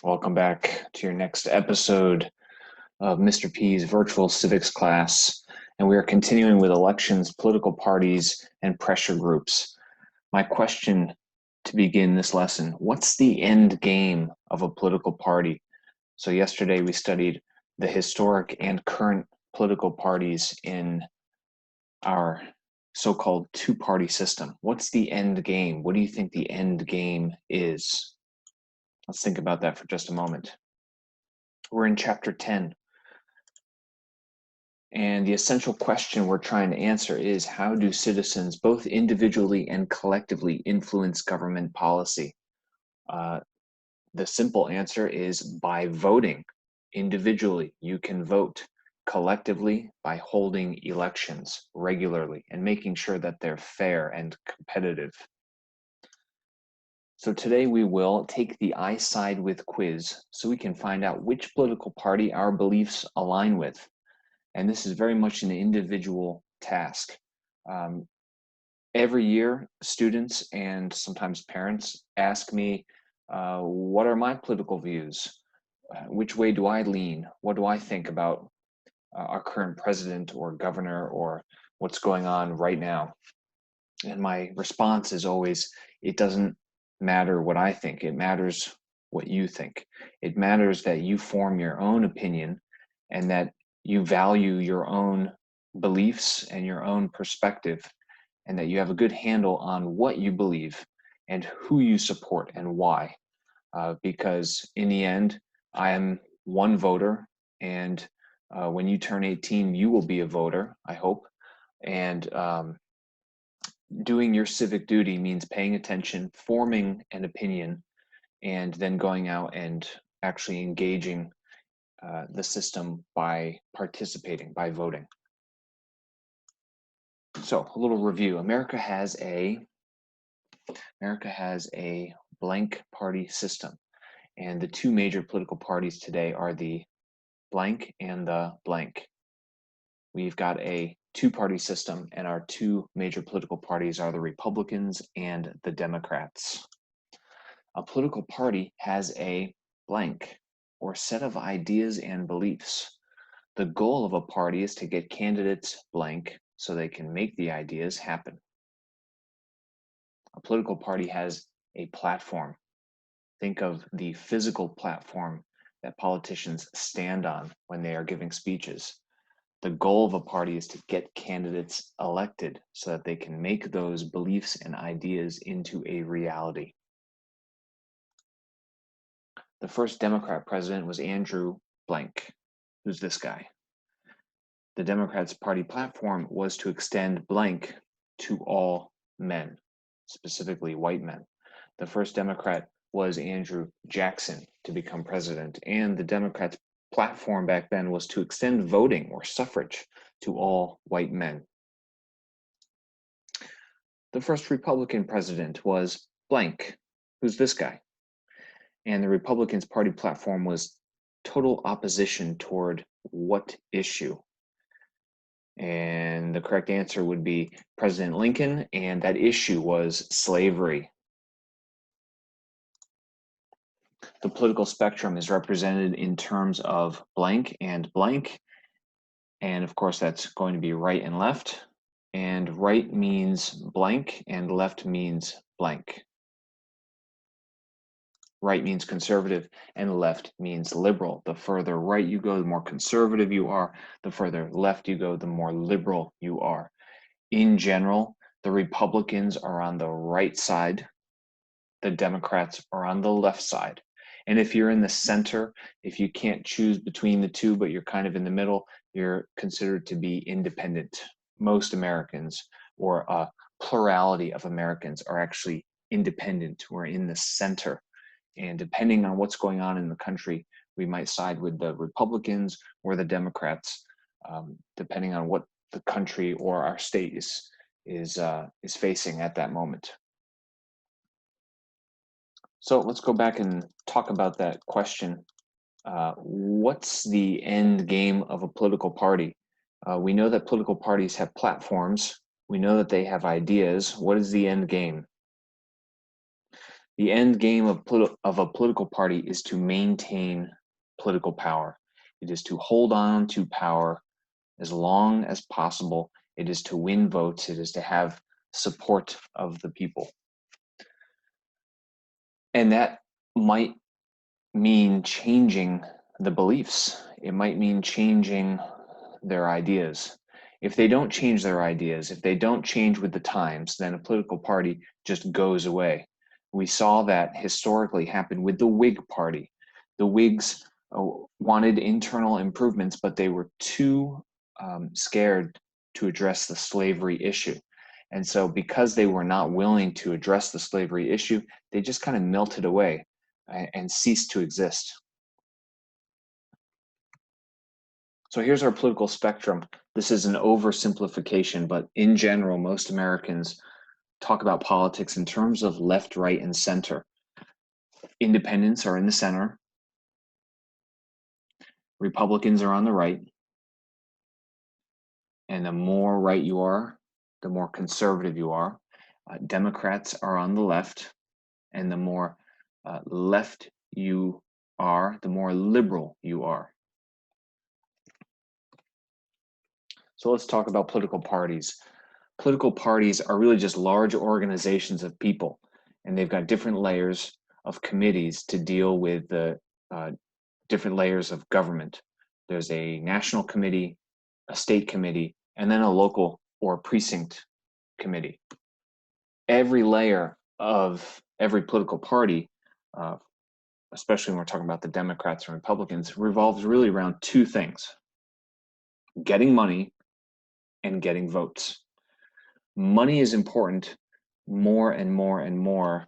Welcome back to your next episode of Mr. P's virtual civics class. And we are continuing with elections, political parties, and pressure groups. My question to begin this lesson, what's the end game of a political party? So yesterday we studied the historic and current political parties in our so-called two-party system. What's the end game? What do you think the end game is? Let's think about that for just a moment. We're in chapter 10. And the essential question we're trying to answer is, how do citizens, both individually and collectively, influence government policy? The simple answer is by voting. Individually, you can vote. Collectively, by holding elections regularly and making sure that they're fair and competitive. So today we will take the I Side With quiz so we can find out which political party our beliefs align with. And this is very much an individual task. Every year, students and sometimes parents ask me, what are my political views? Which way do I lean? What do I think about our current president or governor or what's going on right now? And my response is always, it doesn't matter what I think. It matters what you think. It matters that you form your own opinion and that you value your own beliefs and your own perspective, and that you have a good handle on what you believe and who you support and why. Because in the end, I am one voter, and when you turn 18, you will be a voter, I hope. And doing your civic duty means paying attention, forming an opinion, and then going out and actually engaging the system by participating, by voting. So a little review. America has a blank party system, and the two major political parties today are the blank and the blank. We've got a two-party system, and our two major political parties are the Republicans and the Democrats. A political party has a blank, or set of ideas and beliefs. The goal of a party is to get candidates blank so they can make the ideas happen. A political party has a platform. Think of the physical platform that politicians stand on when they are giving speeches. The goal of a party is to get candidates elected so that they can make those beliefs and ideas into a reality. The first Democrat president was Andrew Blank. Who's this guy? The Democrats' party platform was to extend blank to all men, specifically white men. The first Democrat was Andrew Jackson to become president, and the Democrats' platform back then was to extend voting or suffrage to all white men. The first Republican president was blank. Who's this guy? And the Republicans' party platform was total opposition toward what issue? And the correct answer would be President Lincoln, and that issue was slavery. The political spectrum is represented in terms of blank and blank. And of course, that's going to be right and left. And right means blank, and left means blank. Right means conservative, and left means liberal. The further right you go, the more conservative you are. The further left you go, the more liberal you are. In general, the Republicans are on the right side. The Democrats are on the left side. And if you're in the center, if you can't choose between the two, but you're kind of in the middle, you're considered to be independent. Most Americans, or a plurality of Americans, are actually independent. We're in the center. And depending on what's going on in the country, we might side with the Republicans or the Democrats, depending on what the country or our state is facing at that moment. So let's go back and talk about that question. What's the end game of a political party? We know that political parties have platforms. We know that they have ideas. What is the end game? The end game of a political party is to maintain political power. It is to hold on to power as long as possible. It is to win votes. It is to have support of the people. And that might mean changing the beliefs. It might mean changing their ideas. If they don't change their ideas, if they don't change with the times, then a political party just goes away. We saw that historically happen with the Whig Party. The Whigs wanted internal improvements, but they were too scared to address the slavery issue. And so, because they were not willing to address the slavery issue, they just kind of melted away and ceased to exist. So here's our political spectrum. This is an oversimplification, but in general, most Americans talk about politics in terms of left, right, and center. Independents are in the center. Republicans are on the right. And the more right you are, the more conservative you are. Democrats are on the left. And the more left you are, the more liberal you are. So let's talk about political parties. Political parties are really just large organizations of people, and they've got different layers of committees to deal with the different layers of government. There's a national committee, a state committee, and then a local or precinct committee. Every layer of every political party, especially when we're talking about the Democrats and Republicans, revolves really around two things: getting money and getting votes. Money is important more and more and more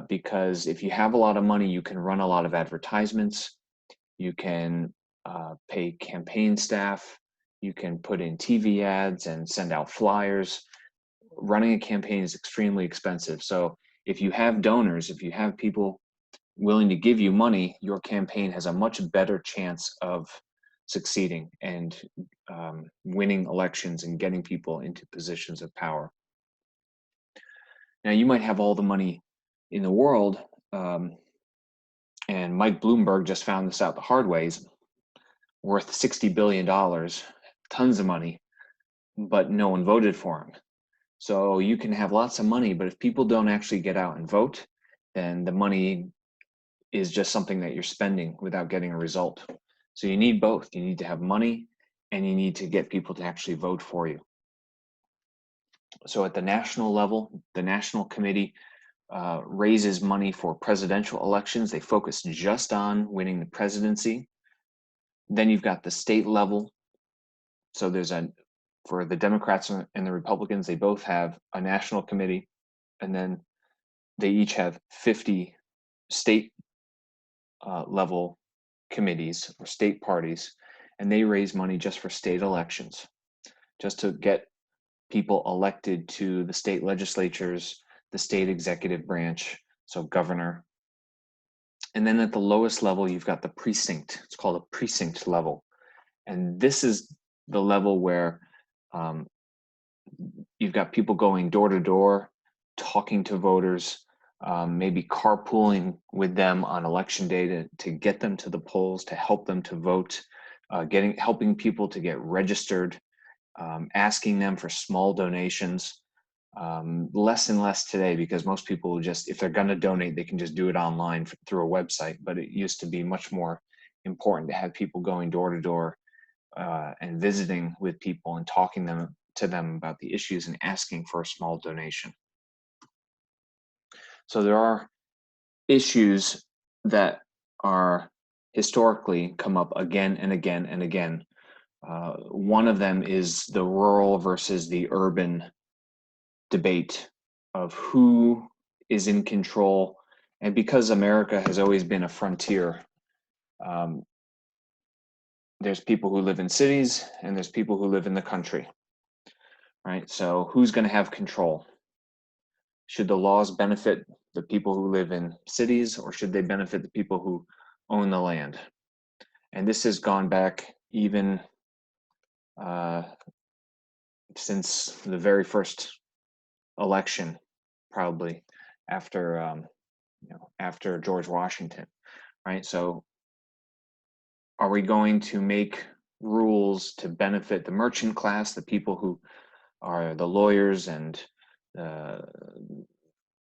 because if you have a lot of money, you can run a lot of advertisements, you can pay campaign staff, you can put in TV ads and send out flyers. Running a campaign is extremely expensive. So if you have donors, if you have people willing to give you money, your campaign has a much better chance of succeeding and winning elections and getting people into positions of power. Now, you might have all the money in the world, and Mike Bloomberg just found this out the hard way. He's worth $60 billion, tons of money, but no one voted for him. So you can have lots of money, but if people don't actually get out and vote, then the money is just something that you're spending without getting a result. So you need both. You need to have money and you need to get people to actually vote for you. So at the national level, the National Committee raises money for presidential elections. They focus just on winning the presidency. Then you've got the state level. So for the Democrats and the Republicans, they both have a national committee, and then they each have 50 state level committees or state parties, and they raise money just for state elections, just to get people elected to the state legislatures, the state executive branch, so governor. And then at the lowest level, you've got the precinct. It's called a precinct level. And this is the level where you've got people going door to door, talking to voters, maybe carpooling with them on election day to get them to the polls, to help them to vote, helping people to get registered, asking them for small donations. Less and less today, because most people just, if they're going to donate, they can just do it online through a website. But it used to be much more important to have people going door to door and visiting with people and talking to them about the issues and asking for a small donation. So there are issues that are historically come up again and again and again. One of them is the rural versus the urban debate of who is in control. And because America has always been a frontier, there's people who live in cities and there's people who live in the country, right? So who's going to have control? Should the laws benefit the people who live in cities, or should they benefit the people who own the land? And this has gone back even since the very first election, probably after after George Washington, right? So are we going to make rules to benefit the merchant class, the people who are the lawyers and uh,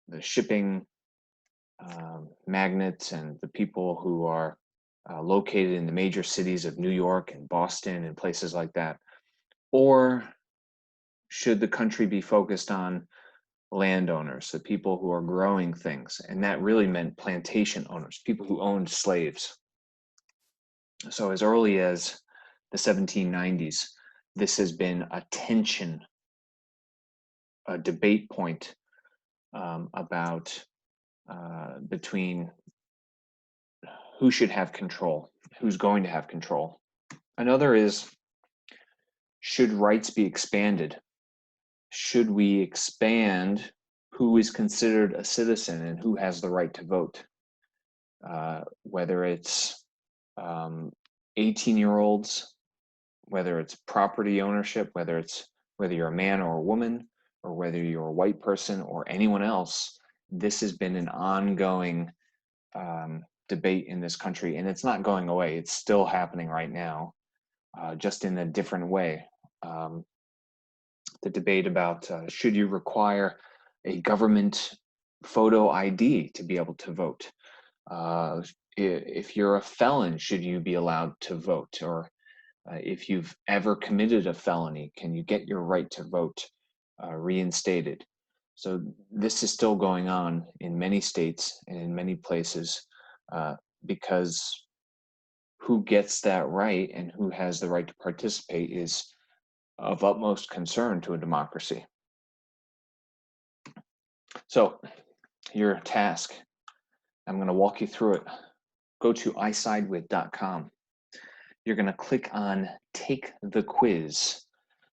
the shipping magnates and the people who are located in the major cities of New York and Boston and places like that? Or should the country be focused on landowners, the people who are growing things? And that really meant plantation owners, people who owned slaves. So as early as the 1790s, this has been a tension, a debate point about between who should have control, who's going to have control. Another is, should rights be expanded? Should we expand who is considered a citizen and who has the right to vote? Whether it's 18-year-olds, whether it's property ownership, whether you're a man or a woman, or whether you're a white person or anyone else, this has been an ongoing debate in this country, and it's not going away. It's still happening right now, just in a different way. The debate about should you require a government photo ID to be able to vote? If you're a felon, should you be allowed to vote? Or if you've ever committed a felony, can you get your right to vote reinstated? So this is still going on in many states and in many places, because who gets that right and who has the right to participate is of utmost concern to a democracy. So your task, I'm going to walk you through it. Go to isidewith.com. You're going to click on Take the Quiz.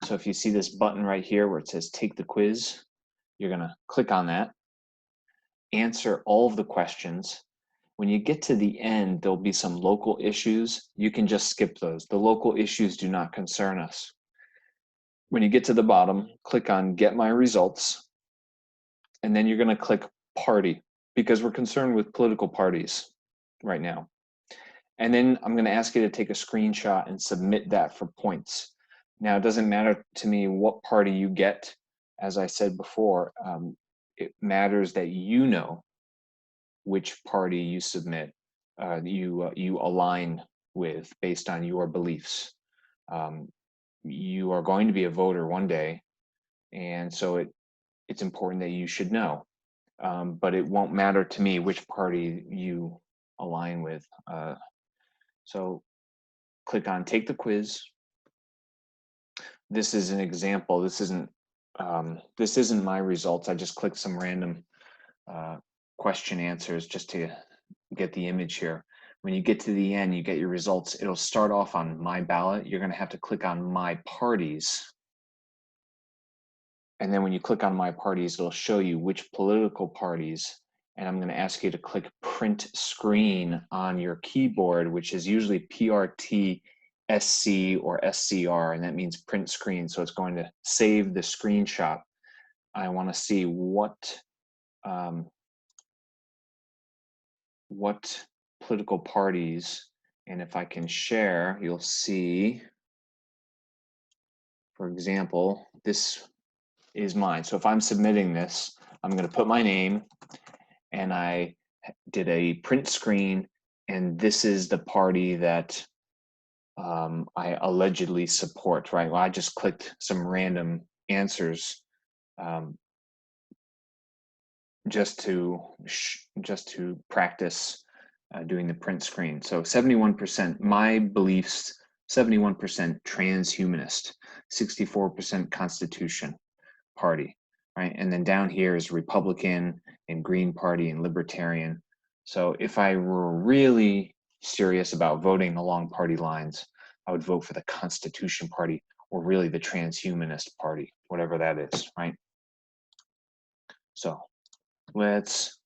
So if you see this button right here where it says Take the Quiz, you're going to click on that, answer all of the questions. When you get to the end, there'll be some local issues. You can just skip those. The local issues do not concern us. When you get to the bottom, click on Get My Results, and then you're going to click Party, because we're concerned with political parties right now. And then I'm going to ask you to take a screenshot and submit that for points. Now, it doesn't matter to me what party you get. As I said before, it matters that you know which party you submit, you align with based on your beliefs. You are going to be a voter one day, and so it's important that you should know. But it won't matter to me which party you align with. So click on Take the Quiz. This is an example. This isn't my results. I just clicked some random question answers just to get the image here. When you get to the end, you get your results. It'll start off on My Ballot. You're going to have to click on My Parties. And then when you click on My Parties, it'll show you which political parties. And I'm going to ask you to click Print Screen on your keyboard, which is usually PRT, SC, or SCR, and that means print screen. So it's going to save the screenshot. I want to see what political parties, and if I can share, you'll see, for example, this is mine. So if I'm submitting this, I'm going to put my name, and I did a print screen, and this is the party that I allegedly support, right? Well, I just clicked some random answers just to practice doing the print screen. So 71%, my beliefs, 71% transhumanist, 64% Constitution Party, right? And then down here is Republican and Green Party and Libertarian. So if I were really serious about voting along party lines, I would vote for the Constitution Party, or really the Transhumanist Party, whatever that is, right? So let's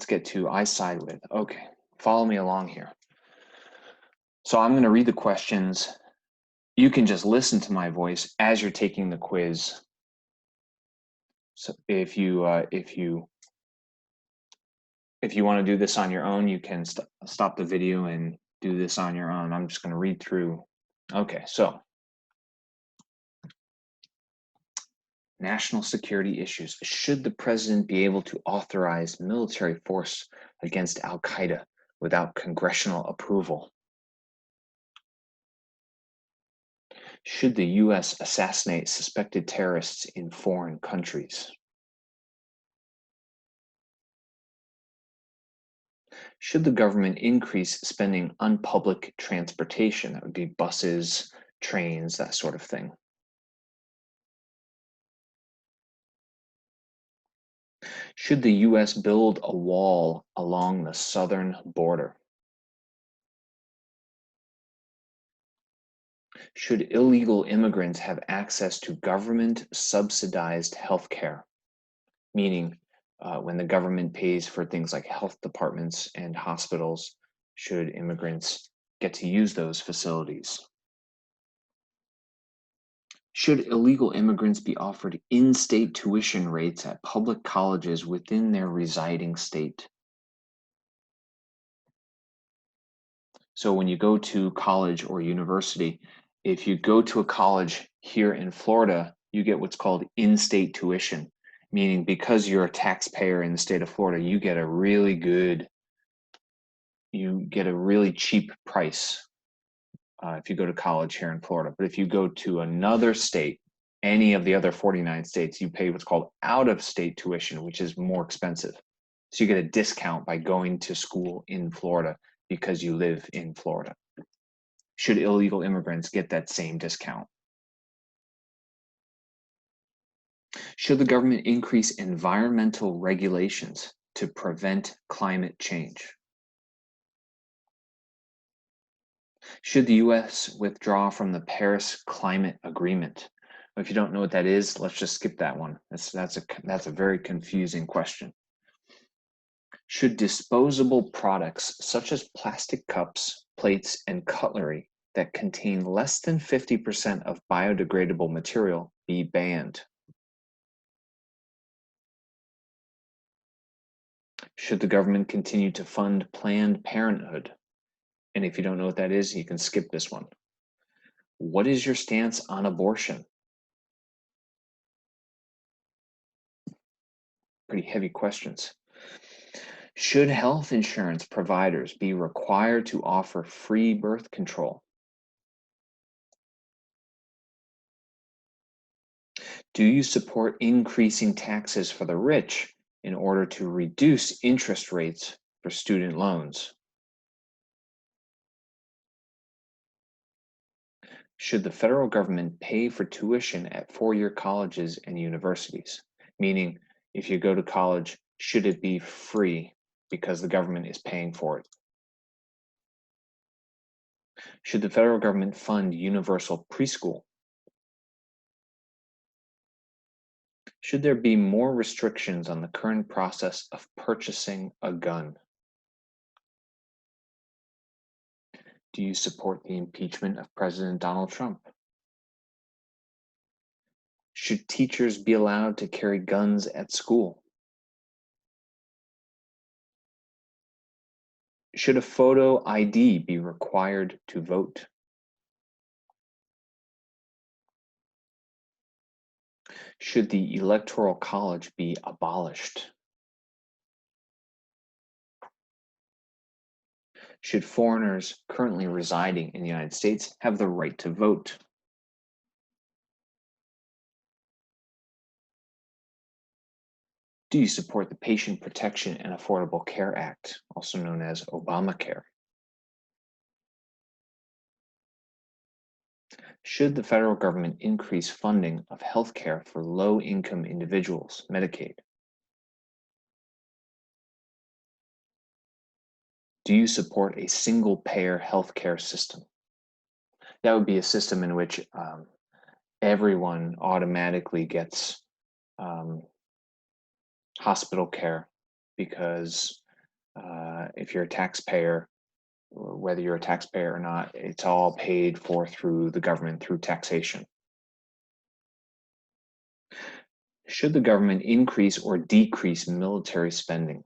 get to I side with. Okay, follow me along here. So I'm going to read the questions. You can just listen to my voice as you're taking the quiz. So if you If you want to do this on your own, you can stop the video and do this on your own. I'm just going to read through. Okay, so national security issues. Should the president be able to authorize military force against Al Qaeda without congressional approval? Should the US assassinate suspected terrorists in foreign countries? Should the government increase spending on public transportation? That would be buses, trains, that sort of thing. Should the US build a wall along the southern border? Should illegal immigrants have access to government subsidized health care? Meaning, when the government pays for things like health departments and hospitals, should immigrants get to use those facilities? Should illegal immigrants be offered in-state tuition rates at public colleges within their residing state? So when you go to college or university, if you go to a college here in Florida, you get what's called in-state tuition, meaning because you're a taxpayer in the state of Florida, you get a really cheap price if you go to college here in Florida. But if you go to another state, any of the other 49 states, you pay what's called out-of-state tuition, which is more expensive. So you get a discount by going to school in Florida because you live in Florida. Should illegal immigrants get that same discount? Should the government increase environmental regulations to prevent climate change? Should the US withdraw from the Paris Climate Agreement? If you don't know what that is, let's just skip that one. That's a very confusing question. Should disposable products such as plastic cups, plates, and cutlery that contain less than 50% of biodegradable material be banned? Should the government continue to fund Planned Parenthood? And if you don't know what that is, you can skip this one. What is your stance on abortion? Pretty heavy questions. Should health insurance providers be required to offer free birth control? Do you support increasing taxes for the rich in order to reduce interest rates for student loans? Should the federal government pay for tuition at four-year colleges and universities? Meaning, if you go to college, should it be free because the government is paying for it? Should the federal government fund universal preschool? Should there be more restrictions on the current process of purchasing a gun? Do you support the impeachment of President Donald Trump? Should teachers be allowed to carry guns at school? Should a photo ID be required to vote? Should the Electoral College be abolished? Should foreigners currently residing in the United States have the right to vote? Do you support the Patient Protection and Affordable Care Act, also known as Obamacare? Should the federal government increase funding of healthcare for low-income individuals, Medicaid? Do you support a single-payer healthcare system? That would be a system in which everyone automatically gets hospital care because if you're a taxpayer, whether you're a taxpayer or not, it's all paid for through the government through taxation. Should the government increase or decrease military spending?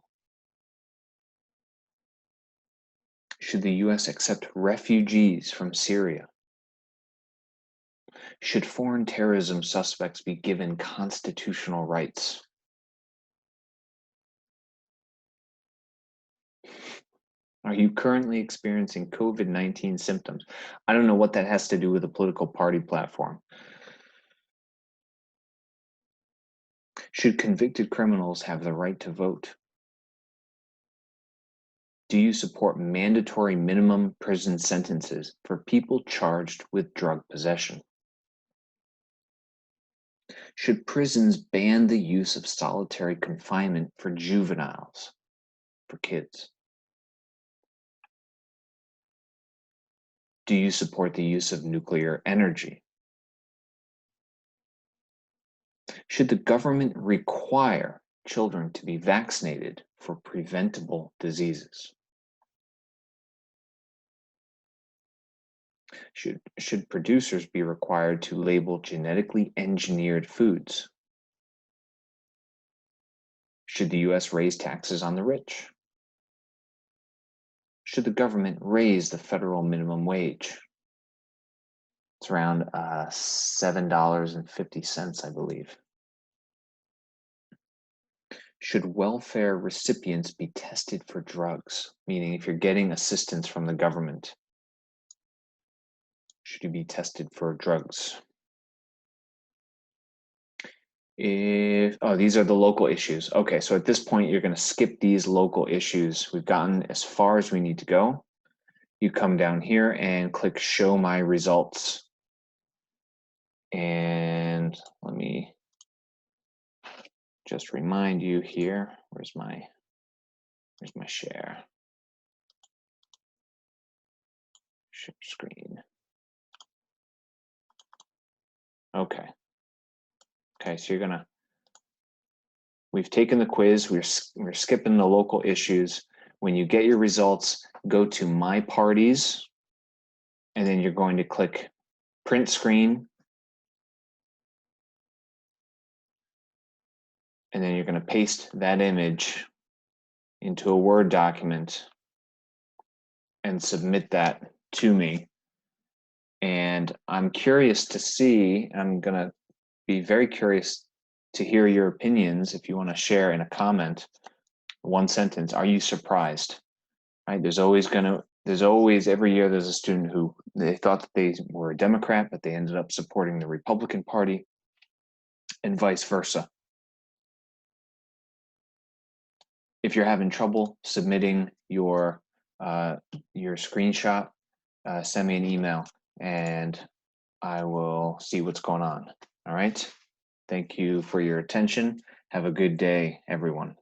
Should the US accept refugees from Syria? Should foreign terrorism suspects be given constitutional rights? Are you currently experiencing COVID-19 symptoms? I don't know what that has to do with a political party platform. Should convicted criminals have the right to vote? Do you support mandatory minimum prison sentences for people charged with drug possession? Should prisons ban the use of solitary confinement for juveniles, for kids? Do you support the use of nuclear energy? Should the government require children to be vaccinated for preventable diseases? Should producers be required to label genetically engineered foods? Should the US raise taxes on the rich? Should the government raise the federal minimum wage? It's around $7.50, I believe. Should welfare recipients be tested for drugs? Meaning if you're getting assistance from the government, should you be tested for drugs? These are the local issues. Okay, so at this point, you're going to skip these local issues. We've gotten as far as we need to go. You come down here and click Show My Results. And let me just remind you here. Where's my share? Share screen. Okay. Okay, so we've taken the quiz, we're skipping the local issues. When you get your results, go to My Parties, and then you're going to click Print Screen, and then you're going to paste that image into a Word document and submit that to me. And I'm curious to see, I'm going to be very curious to hear your opinions if you want to share in a comment, one sentence. Are you surprised? Right? There's always every year there's a student who they thought that they were a Democrat, but they ended up supporting the Republican Party, and vice versa. If you're having trouble submitting your screenshot, send me an email and I will see what's going on. All right. Thank you for your attention. Have a good day, everyone.